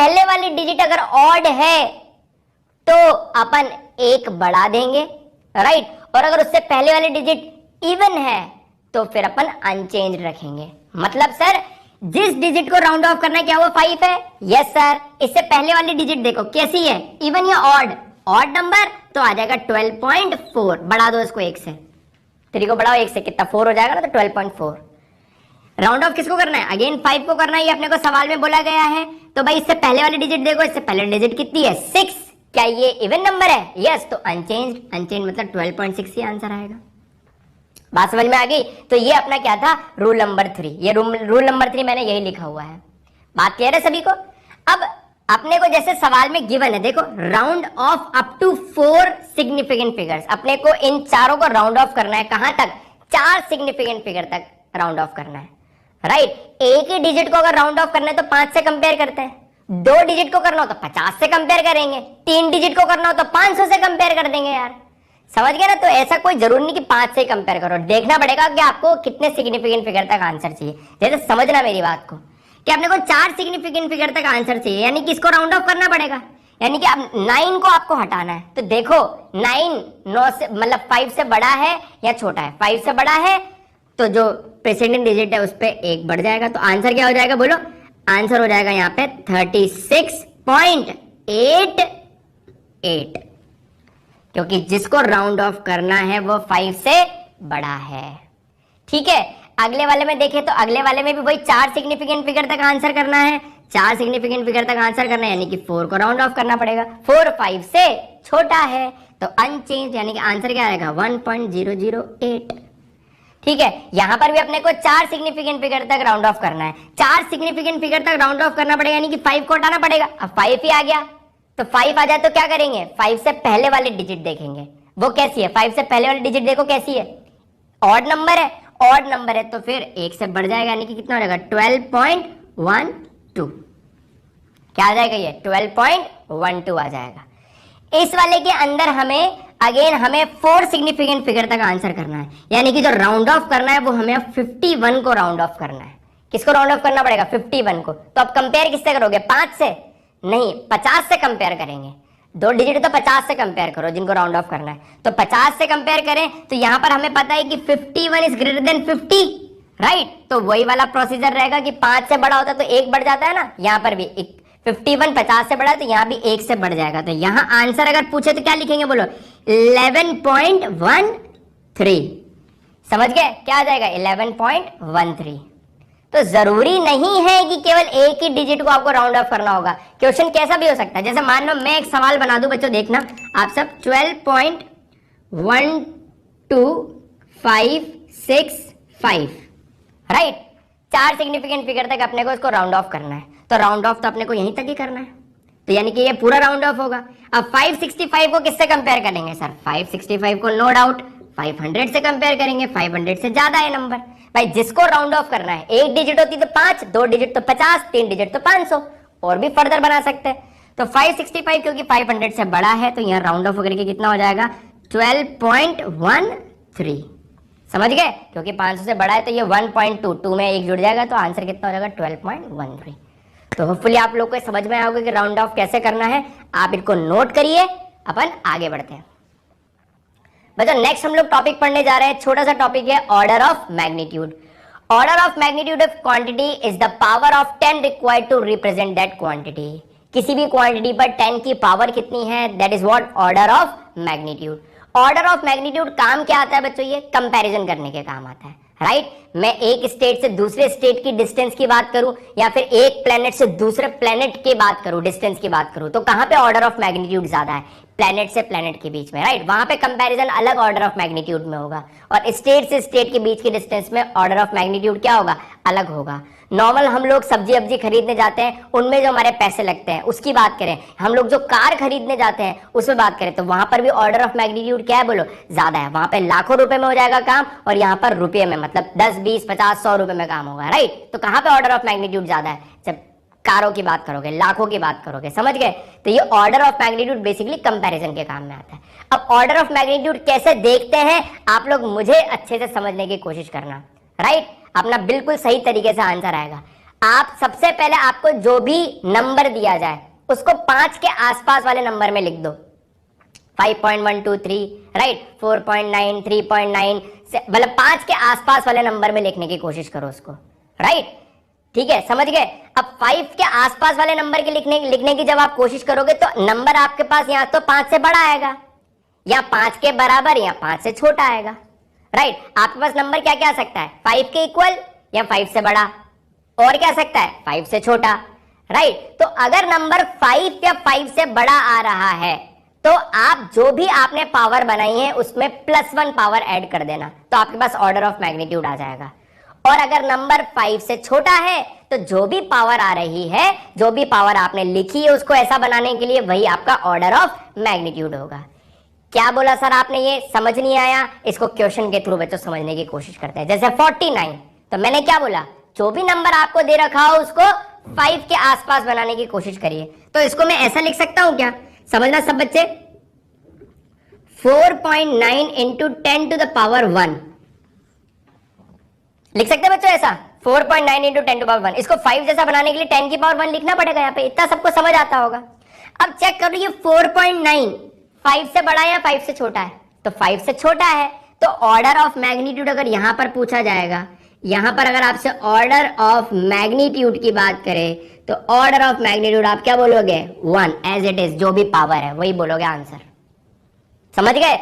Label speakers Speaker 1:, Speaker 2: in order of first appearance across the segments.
Speaker 1: पहले वाली डिजिट अगर ऑड है तो अपन एक बढ़ा देंगे, राइट, और अगर उससे पहले वाली डिजिट इवन है तो फिर अपन अनचेंज रखेंगे। मतलब सर जिस डिजिट को राउंड ऑफ करना है क्या वो 5 है? Yes sir. इससे पहले वाली डिजिट देखो कैसी है, इवन या ऑड? ऑड नंबर तो आ जाएगा 12.4, बढ़ा दो इसको 1 से, 3 को बढ़ाओ 1 से, कितना 4 हो जाएगा ना, तो 12.4। राउंड ऑफ किसको करना है? अगेन 5 को करना है, ये अपने को सवाल में बोला गया है। तो भाई इससे पहले वाली डिजिट देखो, इससे पहले डिजिट कितनी है? 6। क्या ये इवन नंबर है? यस, तो अनचेंज, अनचेंज मतलब 12.6 ही आंसर आएगा। बात समझ में आ गई? तो ये अपना क्या था? Rule number 3। ये रूल नंबर 3 मैंने यही लिखा हुआ है। बात क्लियर है सभी को? अब अपने को जैसे सवाल में गिवन है, देखो round off up to 4 significant figures, अपने को इन चारों को राउंड ऑफ करना है। कहां तक? 4 सिग्निफिकेंट फिगर तक राउंड ऑफ करना है, राइट। एक ही डिजिट को अगर राउंड ऑफ करना है तो 5 से कंपेयर करते हैं, 2 डिजिट को करना हो तो 50 से कंपेयर करेंगे, 3 डिजिट को करना हो तो 500 से कंपेयर कर देंगे यार। समझ गए ना? तो ऐसा कोई जरूरी नहीं कि 5 से कंपेयर करो, देखना पड़ेगा कि आपको कितने सिग्निफिकेंट फिगर तक आंसर चाहिए। जैसे समझना मेरी बात को कि अपने को 4 सिग्निफिकेंट फिगर तक आंसर चाहिए, यानी कि इसको राउंड ऑफ करना पड़ेगा। यानी कि अब 9 को आपको हटाना है, तो देखो 9 से मतलब 5 से बड़ा है या छोटा है? 5 से बड़ा है तो जो प्रेसिडेंट डिजिट है उस पर 1 बढ़ जाएगा, तो आंसर क्या हो जाएगा बोलो? आंसर हो जाएगा यहाँ पे 36.88, क्योंकि जिसको राउंड ऑफ करना है वो 5 से बड़ा है। ठीक है, अगले वाले में देखें तो अगले वाले में भी वही 4 सिग्निफिकेंट फिगर तक आंसर करना है, 4 सिग्निफिकेंट फिगर तक आंसर करना है, यानी कि 4 को राउंड ऑफ करना पड़ेगा। 4 5 से छोटा है तो अनचेंज, यानी कि आंसर क्या आएगा? 1.008। ठीक है, यहां पर भी अपने को 4 सिग्निफिकेंट फिगर तक राउंड ऑफ करना है, 4 सिग्निफिकेंट फिगर तक राउंड ऑफ करना पड़ेगा, यानी कि 5 को हटाना पड़ेगा। अब 5 ही आ गया, तो 5 आ जाए तो क्या करेंगे? 5 से पहले वाली डिजिट देखेंगे, वो कैसी है? 5 से पहले वाली डिजिट देखो कैसी है? ऑड नंबर है, ऑड नंबर है तो फिर 1 से बढ़ जाएगा, यानी कि कितना हो जाएगा? 12.12। क्या आ जाएगा ये? 12.12 आ जाएगा। इस वाले के अंदर हमें अगेन 4 सिग्निफिकेंट फिगर तक आंसर करना है, यानी कि जो राउंड ऑफ करना है वो हमें 51 को राउंड ऑफ करना है। किसको राउंड ऑफ करना पड़ेगा? 51 को। तो अब कंपेयर किससे करोगे? 5 से नहीं, 50 से कंपेयर करेंगे। 2 डिजिट तो 50 से कंपेयर करो जिनको राउंड ऑफ करना है, तो 50 से कंपेयर करें तो यहां पर हमें पता है कि 51 इज ग्रेटर देन 50, राइट। तो वही वाला प्रोसीजर रहेगा कि 5 से बड़ा होता है तो 1 बढ़ जाता है ना, यहां पर भी 51 50 से बड़ा है तो यहां भी 1 से बढ़ जाएगा। तो यहां आंसर अगर पूछे तो क्या लिखेंगे बोलो? 11.13। समझ गए? क्या आ जाएगा? 11.13। तो जरूरी नहीं है कि केवल एक ही डिजिट को आपको राउंड ऑफ करना होगा। क्वेश्चन कैसा भी हो सकता है, जैसे मान लो मैं एक सवाल बना दूं बच्चों, देखना आप सब 12.12565, राइट। 4 सिग्निफिकेंट फिगर तक अपने को इसको राउंड ऑफ करना है, तो राउंड ऑफ तो अपने को यहीं तक ही करना है, तो यानी कि ये पूरा राउंड ऑफ होगा। अब 565 को किससे कंपेयर करेंगे सर? 565 को नो डाउट 500 से कंपेयर करेंगे, 500 से ज्यादा है नंबर। भाई जिसको राउंड ऑफ करना है, एक डिजिट होती तो 5, 2 डिजिट तो 50, 3 डिजिट तो 500, और भी फर्दर बना सकते हैं। तो 565 क्योंकि 500 से बड़ा है तो यहाँ राउंड ऑफ होकर के कितना हो जाएगा? 12.13। समझ गए? क्योंकि 500 से बड़ा है तो ये 1.22 में 1 जुड़ जाएगा, तो आंसर कितना हो जाएगा? 12.13। तो होपफुली आप लोग को समझ में आएगा कि राउंड ऑफ कैसे करना है। आप इनको नोट करिए, अपन आगे बढ़ते हैं। बच्चों नेक्स्ट हम लोग टॉपिक पढ़ने जा रहे हैं, छोटा सा टॉपिक है order of magnitude. Order of magnitude of quantity is the power of 10 required to represent that quantity. किसी भी क्वांटिटी पर 10 की पावर कितनी है, that is what order of magnitude. Order of magnitude काम क्या आता है बच्चों? ये कंपैरिजन करने के काम आता है, राइट। मैं एक स्टेट से दूसरे स्टेट की डिस्टेंस की बात करूं या फिर एक प्लेनेट से दूसरे प्लेनेट की बात करूं, डिस्टेंस की बात करूं, तो कहां पे ऑर्डर ऑफ मैग्नीट्यूड ज्यादा है? प्लेनेट से प्लेनेट के बीच में, राइट। वहां पे कंपैरिजन अलग ऑर्डर ऑफ मैग्नीट्यूड में होगा, और स्टेट से स्टेट के बीच की डिस्टेंस में ऑर्डर ऑफ मैग्नीट्यूड क्या होगा? अलग होगा। नॉर्मल हम लोग सब्जी अब्जी खरीदने जाते हैं, उनमें जो हमारे पैसे लगते हैं उसकी बात करें, हम लोग जो कार खरीदने जाते हैं उसमें बात करें, तो वहां पर भी ऑर्डर ऑफ मैग्नीट्यूड क्या है बोलो? ज्यादा है। वहां पे लाखों रुपए में हो जाएगा काम, और यहाँ पर रुपये में, मतलब 10 20 50 100 रुपए में काम होगा, राइट। तो कहां पे ऑर्डर ऑफ मैग्नीट्यूड ज्यादा है? जब कारों की बात करोगे, लाखों की बात करोगे, समझ गए? तो ये order of magnitude basically comparison के काम में आता है। अब ऑर्डर ऑफ मैग्नीट्यूड कैसे देखते हैं आप लोग मुझे अच्छे से समझने की कोशिश करना, राइट। अपना बिल्कुल सही तरीके से आंसर आएगा। आप सबसे पहले आपको जो भी नंबर दिया जाए उसको 5 के आसपास वाले नंबर में लिख दो। 5.123, राइट, 4.9, 3.9, मतलब 5 के आसपास वाले नंबर में लिखने की कोशिश करो उसको, राइट। ठीक है, समझ गए। अब 5 के आसपास वाले नंबर के लिखने की जब आप कोशिश करोगे तो नंबर आपके पास या तो 5 से बड़ा आएगा, या 5 के बराबर, या 5 से छोटा आएगा, राइट। आपके पास नंबर क्या क्या आ सकता है, 5 के इक्वल या 5 से बड़ा, और क्या आ सकता है 5 से छोटा, राइट। तो अगर नंबर 5 या 5 से बड़ा आ रहा है तो आप जो भी आपने पावर बनाई है उसमें +1 पावर ऐड कर देना, तो आपके पास ऑर्डर ऑफ मैग्नीट्यूड आ जाएगा। और अगर नंबर 5 से छोटा है तो जो भी पावर आ रही है, जो भी पावर आपने लिखी है उसको ऐसा बनाने के लिए वही आपका ऑर्डर ऑफ मैग्नीट्यूड होगा। क्या बोला सर आपने, ये समझ नहीं आया? इसको क्वेश्चन के थ्रू बच्चों समझने की कोशिश करते हैं। जैसे 49, तो मैंने क्या बोला, जो भी नंबर आपको दे रखा हो उसको 5 के आसपास बनाने की कोशिश करिए। तो इसको मैं ऐसा लिख सकता हूं क्या, समझना सब बच्चे, 4.9 इंटू 10 टू द पावर 1 लिख सकते हैं बच्चों ऐसा, 4.9 इंटू 10 टू पावर 1। इसको 5 जैसा बनाने के लिए 10 की पावर 1 लिखना पड़ेगा यहाँ पे, इतना सबको समझ आता होगा। अब चेक करो ये 4.9 5 से बड़ा है या 5 से छोटा है, तो 5 से छोटा है। तो ऑर्डर ऑफ मैग्नीट्यूड अगर यहां पर पूछा जाएगा, यहां पर अगर आपसे ऑर्डर ऑफ मैग्नीट्यूड की बात करें तो ऑर्डर ऑफ मैग्नीट्यूड आप क्या बोलोगे, 1 एज इट इज, जो भी पावर है वही बोलोगे आंसर। समझ गए?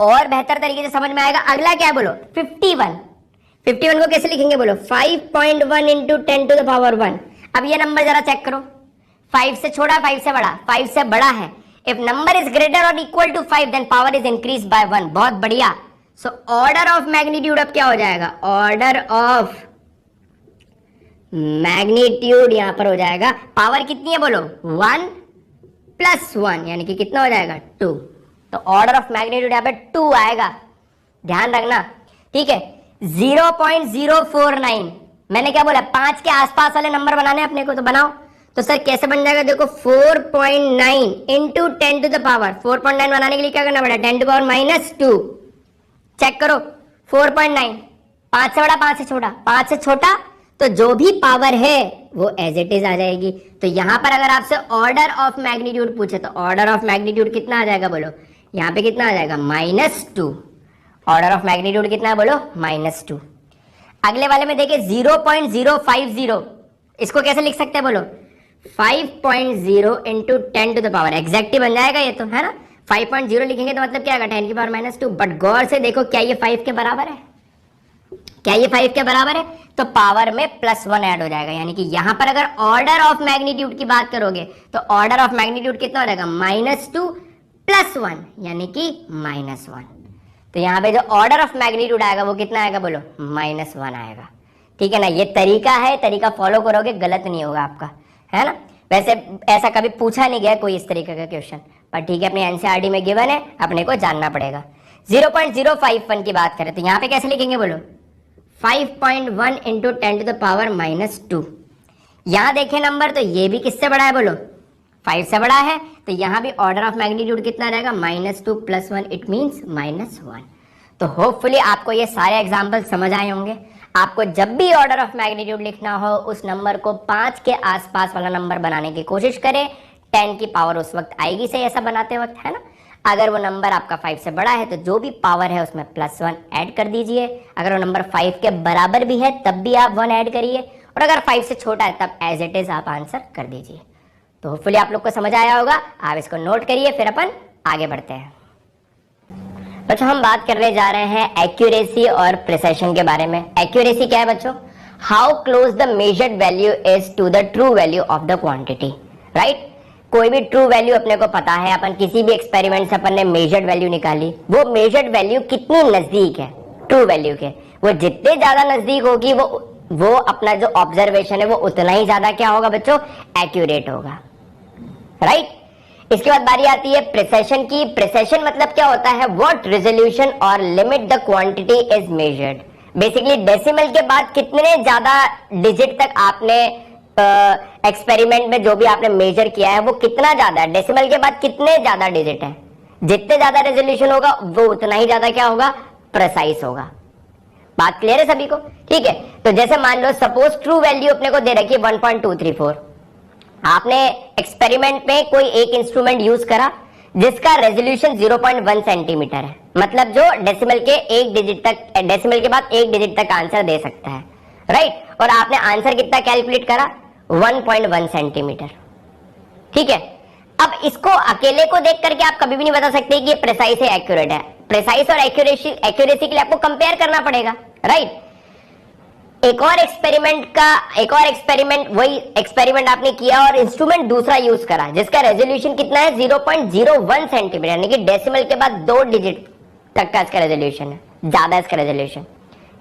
Speaker 1: और बेहतर तरीके से समझ में आएगा। अगला क्या बोलो, 51 को कैसे लिखेंगे बोलो, 5.1 इंटू 10 टू द पावर 1। अब ये नंबर जरा चेक करो, 5 से छोटा 5 से बड़ा, 5 से बड़ा है। इफ नंबर इज ग्रेटर और equal to 5 then power is increase by 1। बहुत बढ़िया। सो ऑर्डर ऑफ मैग्नीट्यूड अब क्या हो जाएगा, ऑर्डर ऑफ मैग्नीट्यूड यहां पर हो जाएगा, पावर कितनी है बोलो, 1 + 1 यानी कि कितना हो जाएगा, 2। तो ऑर्डर ऑफ मैग्नीट्यूड यहां पे 2 आएगा, ध्यान रखना, ठीक है। 0.049 मैंने क्या बोला, 5 के आसपास वाले नंबर बनाने अपने को, तो बनाओ। तो सर कैसे बन जाएगा, देखो 4.9 इंटू 10 टू द पावर, 4.9 बनाने के लिए क्या करना पड़ेगा, 10 टू पावर -2। चेक करो 4.9, 5 से बड़ा 5 से छोटा, 5 से छोटा, तो जो भी पावर है वो एज इट इज आ जाएगी। तो यहां पर अगर आपसे ऑर्डर ऑफ मैग्नीट्यूड पूछे तो ऑर्डर ऑफ मैग्नीट्यूड कितना आ जाएगा बोलो, यहां पे कितना आ जाएगा, -2। ऑर्डर ऑफ मैग्नीट्यूड कितना है बोलो, -2। अगले वाले में देखिए 0.050, इसको कैसे लिख सकते हैं बोलो, 5.0 into 10 to the power, exact ही बन जाएगा ये तो, है ना। 5.0 लिखेंगे तो मतलब क्या आएगा, 10 की पावर -2। बट गौर से देखो, क्या ये 5 के बराबर है, क्या ये 5 के बराबर है, तो पावर में +1 ऐड हो जाएगा। यानी कि यहां पर अगर ऑर्डर ऑफ मैग्नीट्यूड की बात करोगे तो ऑर्डर ऑफ मैग्नीट्यूड कितना हो जाएगा, -2 + 1 यानी कि -1। तो यहां पे जो ऑर्डर ऑफ मैग्नीट्यूड आएगा वो कितना आएगा बोलो, -1 आएगा। ठीक है ना, ये तरीका है, तरीका फॉलो करोगे गलत नहीं होगा आपका, है ना। वैसे ऐसा कभी पूछा नहीं गया कोई इस तरीके का क्वेश्चन, पर ठीक है अपने एनसीईआरटी में गिवन है, अपने को जानना पड़ेगा। 0.051 की बात करें तो यहाँ पे कैसे लिखेंगे बोलो, 5.1 इंटू 10 टू द पावर -2। यहां देखें नंबर तो ये भी किससे बड़ा है बोलो, 5 से बड़ा है, तो यहां भी ऑर्डर ऑफ मैग्नीट्यूड कितना रहेगा, -2 + 1 इट मींस -1। तो होपफुली आपको ये सारे एग्जांपल समझ आए होंगे। आपको जब भी ऑर्डर ऑफ मैग्नीट्यूड लिखना हो उस नंबर को 5 के आसपास वाला नंबर बनाने की कोशिश करें, 10 की पावर उस वक्त आएगी सही ऐसा बनाते वक्त, है ना। अगर वो नंबर आपका 5 से बड़ा है तो जो भी पावर है उसमें +1 ऐड कर दीजिए। अगर वो नंबर 5 के बराबर भी है तब भी आप 1 ऐड करिए, और अगर 5 से छोटा है तब एज इट इज आप आंसर कर दीजिए। तो होपफुली आप लोग को समझ आया होगा, आप इसको नोट करिए, फिर अपन आगे बढ़ते हैं। बच्चों हम बात करने जा रहे हैं एक्यूरेसी और प्रिसिशन के बारे में। एक्यूरेसी क्या है बच्चों, how close the measured value is to the true value of the quantity, right. कोई भी ट्रू वैल्यू अपने को पता है, अपन किसी भी एक्सपेरिमेंट से अपन ने मेजर्ड वैल्यू निकाली, वो मेजर्ड वैल्यू कितनी नजदीक है ट्रू वैल्यू के, वो जितने ज्यादा नजदीक होगी वो अपना जो ऑब्जर्वेशन है वो उतना ही ज्यादा क्या होगा बच्चों, एक्यूरेट होगा, राइट। इसके बाद बारी आती है प्रिसिशन की। प्रिसिशन मतलब क्या होता है, व्हाट रेजोल्यूशन और limit the quantity is measured. Basically decimal के बाद कितने ज्यादा डिजिट तक आपने एक्सपेरिमेंट में जो भी आपने मेजर किया है वो कितना ज्यादा है, डेसिमल के बाद कितने ज्यादा डिजिट है, जितने ज्यादा रेजोल्यूशन होगा वो उतना ही ज्यादा क्या होगा, प्रिसाइज होगा। बात क्लियर है सभी को? ठीक है, तो जैसे मान लो सपोज ट्रू वैल्यू अपने को दे रखी है 1.234। आपने एक्सपेरिमेंट में कोई एक इंस्ट्रूमेंट यूज करा जिसका रेजोल्यूशन 0.1 सेंटीमीटर है, मतलब जो डेसिमल के एक डिजिट तक, डेसिमल के बाद एक डिजिट तक आंसर दे सकता है, राइट। और आपने आंसर कितना कैलकुलेट करा? 1.1 सेंटीमीटर। ठीक है, अब इसको अकेले को देख करके आप कभी भी नहीं बता सकते कि ये प्रिसाइज है, एक्यूरेट है। प्रिसाइज और एक्यूरेसी के लिए आपको कंपेयर करना पड़ेगा, राइट। एक और एक्सपेरिमेंट वही एक्सपेरिमेंट आपने किया और इंस्ट्रूमेंट दूसरा यूज करा जिसका रेजोल्यूशन कितना है? 0.01 सेंटीमीटर, यानी कि डेसिमल के बाद 2 डिजिट तक का इसका रेजोल्यूशन है, ज्यादा इसका रेजोल्यूशन।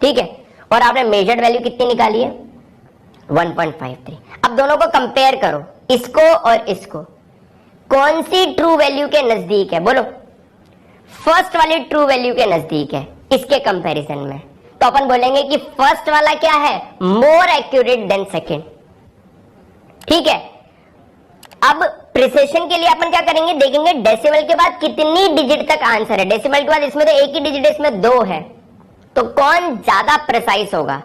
Speaker 1: ठीक है, और आपने मेजर्ड वैल्यू कितनी निकाली है? 1.53। अब दोनों को कंपेयर करो, इसको और इसको, कौन सी ट्रू वैल्यू के नजदीक है? बोलो। फर्स्ट वाली ट्रू वैल्यू के नजदीक है इसके कंपैरिजन में, तो अपन बोलेंगे कि फर्स्ट वाला क्या है? More accurate then second. ठीक है, अब प्रिसिशन के लिए अपन क्या करेंगे? देखेंगे डेसिमल के बाद कितनी डिजिट तक आंसर है। डेसिमल के बाद इसमें तो एक ही डिजिट है, इसमें 2 है, तो कौन ज्यादा प्रिसाइज होगा?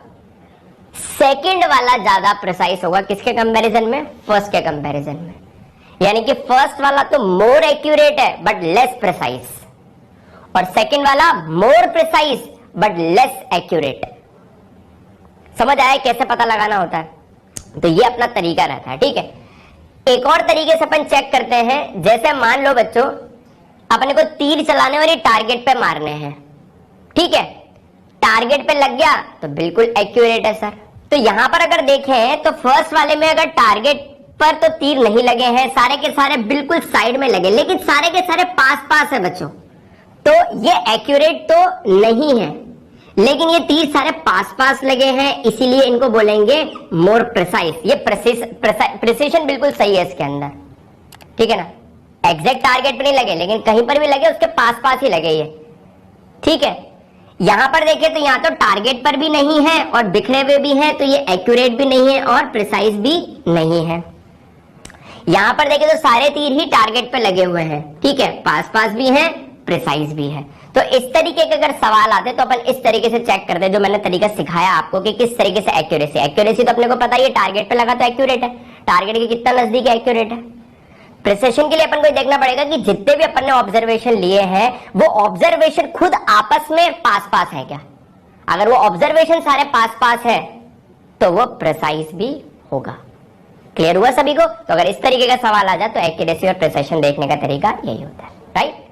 Speaker 1: सेकंड वाला ज्यादा प्रिसाइज होगा। किसके कंपैरिजन में? फर्स्ट के कंपैरिजन में। यानी कि फर्स्ट वाला तो मोर एक्यूरेट है बट लेस प्रिसाइज, और सेकंड वाला more precise but less accurate. समझ आया कैसे पता लगाना होता है? तो ये अपना तरीका रहता है। ठीक है, एक और तरीके से अपन चेक करते हैं। जैसे मान लो बच्चों, अपने को तीर चलाने वाली टारगेट पे मारने हैं। ठीक है, टारगेट पे लग गया तो बिल्कुल एक्यूरेट है सर। तो यहां पर अगर देखें तो फर्स्ट वाले में अगर टारगेट पर तो तीर नहीं लगे हैं, सारे के सारे बिल्कुल साइड में लगे, लेकिन सारे के सारे पास पास है बच्चों, तो ये एक्यूरेट तो नहीं है, लेकिन ये तीर सारे पास पास लगे हैं, इसीलिए इनको बोलेंगे मोर प्रिसाइज। ये प्रिसिशन बिल्कुल सही है इसके अंदर। ठीक है ना, एग्जैक्ट टारगेट पे नहीं लगे, लेकिन कहीं पर भी लगे उसके पास पास ही लगे ये। ठीक है, यहां पर देखें तो यहां तो टारगेट पर भी नहीं है और बिखरे हुए भी हैं, तो ये एक्यूरेट भी नहीं है और प्रिसाइज भी नहीं है। यहां पर देखें तो सारे तीर ही टारगेट पे लगे हुए हैं। ठीक है, पास पास भी हैं, प्रिसाइज भी है। तो इस तरीके के अगर सवाल आते तो अपन इस तरीके से चेक करते, जो मैंने तरीका सिखाया आपको कि किस तरीके से एक्यूरेसी तो अपने को पता ही है, टारगेट पे लगा तो एक्यूरेट है, टारगेट के कितना नजदीक है, एक्यूरेट है। प्रिसिशन के लिए अपन को देखना पड़ेगा कि जितने भी अपन ने ऑब्जर्वेशन लिए हैं वो ऑब्जर्वेशन खुद आपस में पास पास है क्या। अगर वो ऑब्जर्वेशन सारे पास पास है तो वो प्रिसाइज भी होगा। क्लियर हुआ सभी को? तो अगर इस तरीके का सवाल आ जाए तो एक्यूरेसी और प्रिसिशन देखने का तरीका यही होता है, राइट।